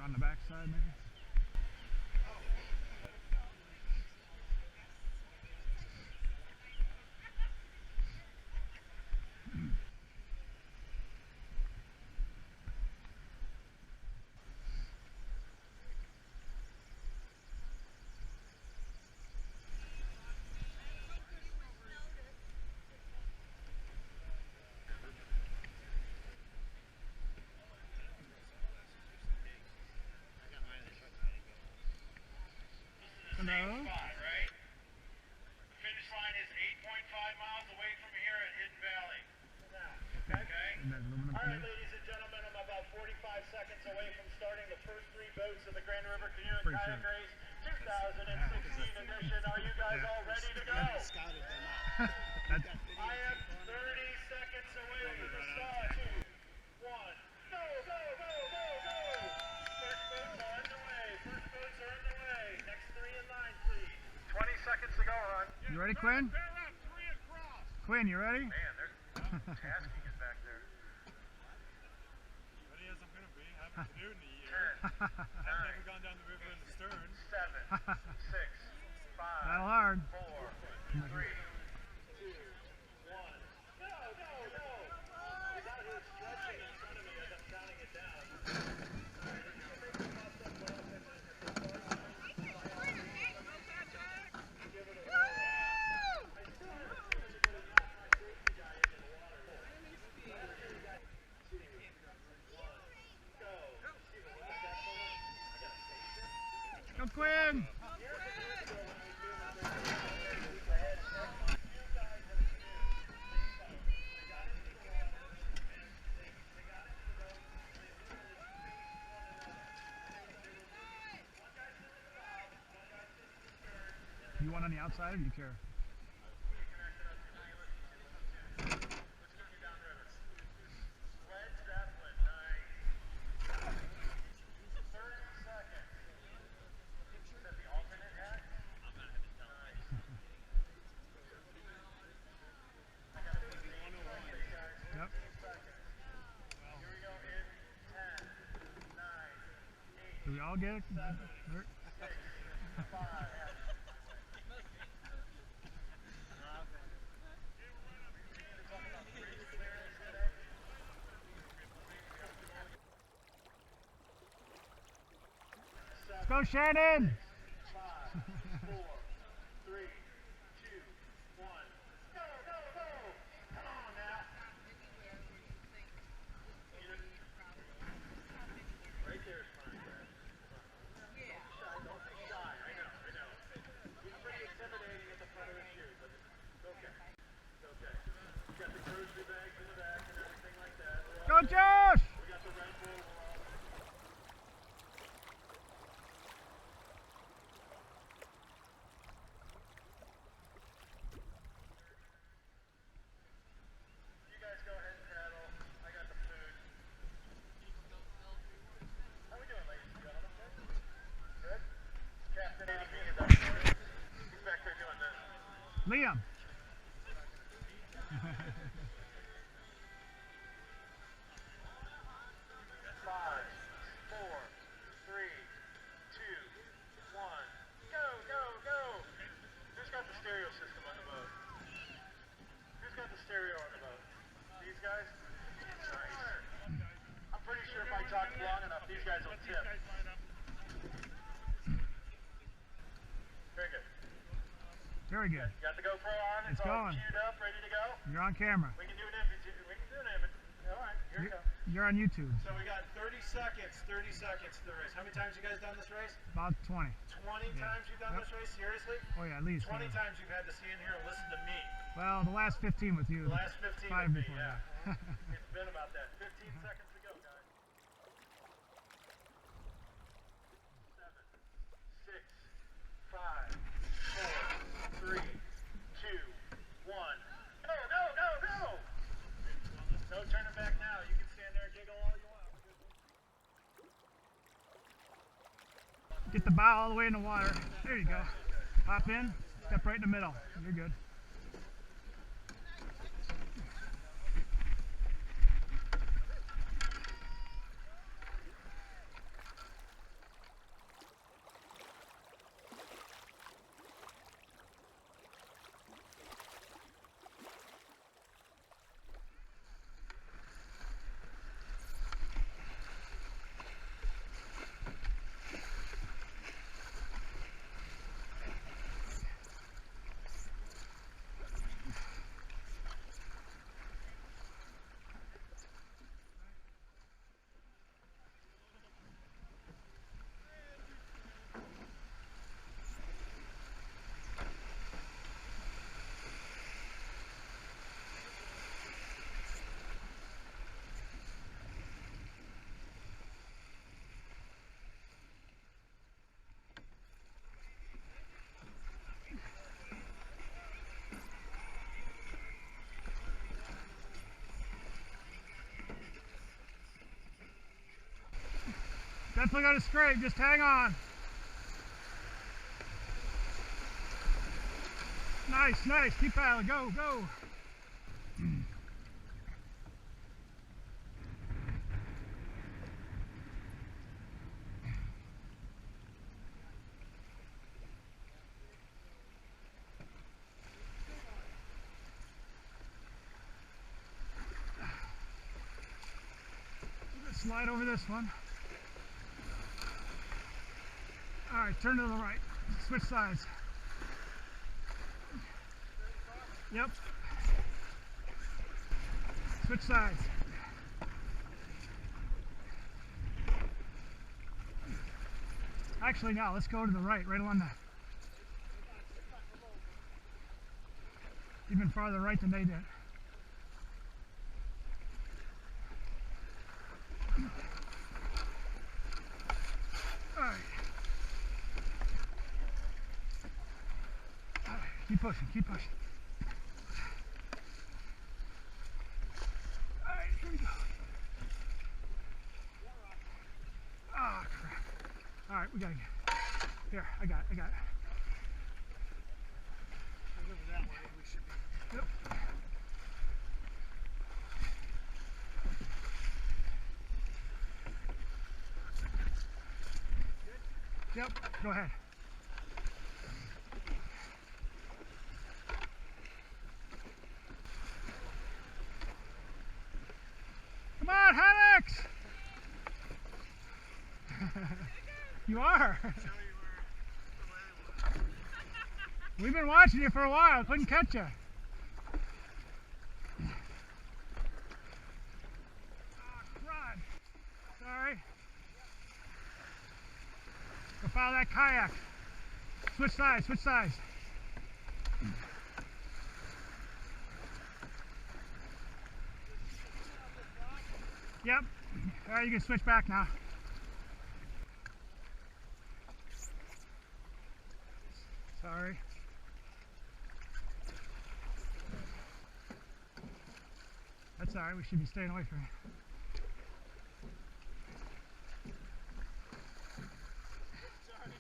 On the backside, maybe? Canoe. Right? The finish line is 8.5 miles away from here at Hidden Valley. Okay? All right, ladies and gentlemen, I'm about 45 seconds away from starting the first 3 boats of the Grand River Canoe and Kayak Race 2016 edition. Are you guys all ready to go? I am 30 seconds away from the start. 2, 1, go, go, go, go, go! First boats are underway. First boats are underway. Next 3 in line, please. 20 seconds to go, hon. You ready, Quinn? Quinn, you ready? Man, they're tasking it back there. Ready as I'm gonna be. I haven't canoed in a year. 10, 9, I've never gone down the river in the stern. 7, 6, 5, Battle hard. 4, 3, 2, 1. Go, go, go! He's out here stretching in front of me as I'm counting it down. Go, Quinn! You want on the outside or do you care? Yep. Do we all get it? Go, Shannon! 5, 4, 3, 2, 1. Go, go, go! Come on now. Right there is fine, Brad. Don't be shy. I know. He's pretty intimidating at the front of his shoes, but it's okay. It's okay. You got the grocery bags in the back and everything like that. Go, Josh! We got the Red Bull. Liam. 5, 4, 3, 2, 1. Go, go, go! Who's got the stereo system on the boat? Who's got the stereo on the boat? These guys? Nice. I'm pretty sure if I talk long enough, these guys will tip. Very good. Very good. You got the GoPro on? It's all going. queued up, ready to go? You're on camera. We can do an image. All right, here we go. You're on YouTube. So we got 30 seconds to the race. How many times you guys done this race? About 20. 20 times you've done this race? Seriously? Oh yeah, at least. 20 times you've had to stand here and listen to me. Well, the last 15 with you. The last 15 5 with me, before yeah. that. It's been about that. 15 seconds to go, guys. 7, 6, 5, 4, 3, 2, 1. Go, go, go, go! No turning back now. You can stand there and giggle all you want. Get the bow all the way in the water. There you go. Hop in, step right in the middle. You're good. Definitely got it straight. Just hang on. Nice, nice. Keep paddling. Go, go. Slide over this one. All right, turn to the right. Switch sides. Yep. Switch sides. Actually, now let's go to the right along that. Even farther right than they did. Keep pushing, keep pushing. All right, here we go. Oh, crap. All right, we gotta get. Here, I got it. Over that way, we should be. Yep. Yep, go ahead. Come on, Haddix! You are. We've been watching you for a while. Couldn't catch you. Run. Sorry. Go follow that kayak. Switch sides, switch sides. Yep. All right, you can switch back now. Sorry. That's all right. We should be staying away from you. Sorry.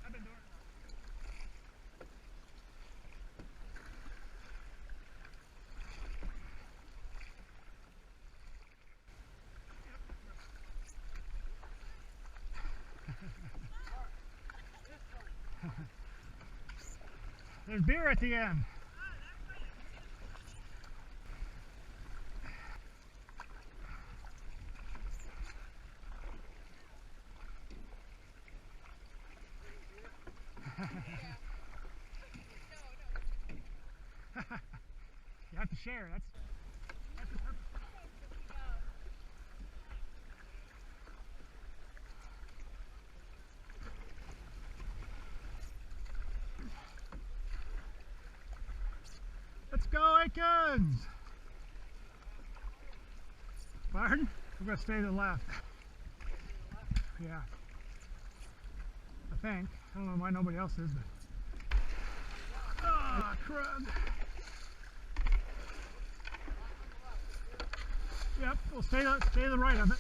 I've been doing it. There's beer at the end. You have to share. That's the purpose. Let's go, Aikens! Pardon? We're going to stay to the left. Yeah. I think. I don't know why nobody else is, but... Oh, crud! Yep, we'll stay to the right of it.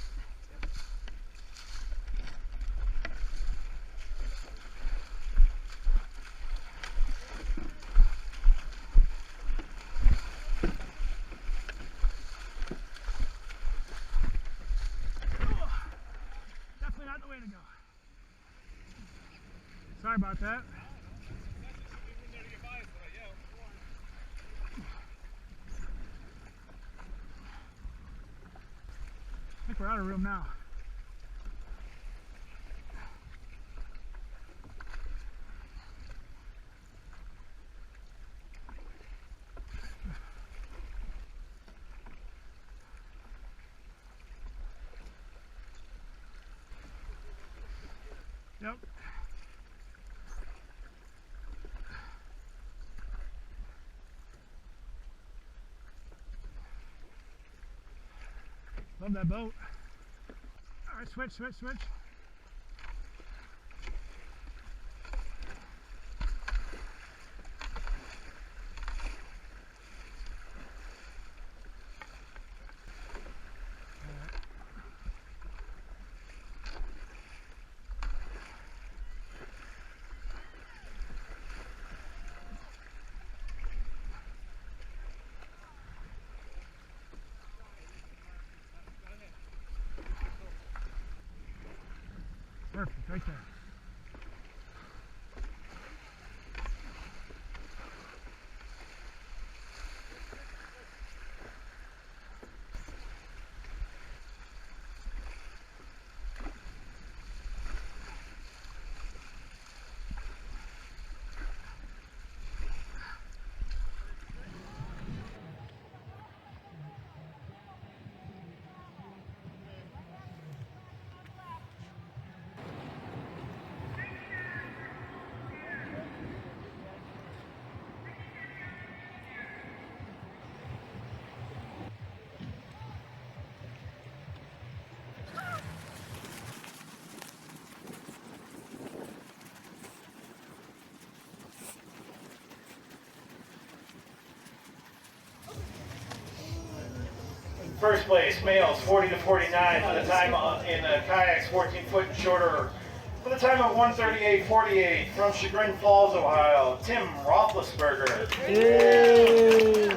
Sorry about that. I think we're out of room now. Yep. Love that boat. All right, switch. Perfect, right there. First place, males 40 to 49 for the time in kayaks 14 foot and shorter. For the time of 1:38:48 from Chagrin Falls, Ohio, Tim Roethlisberger. Yay.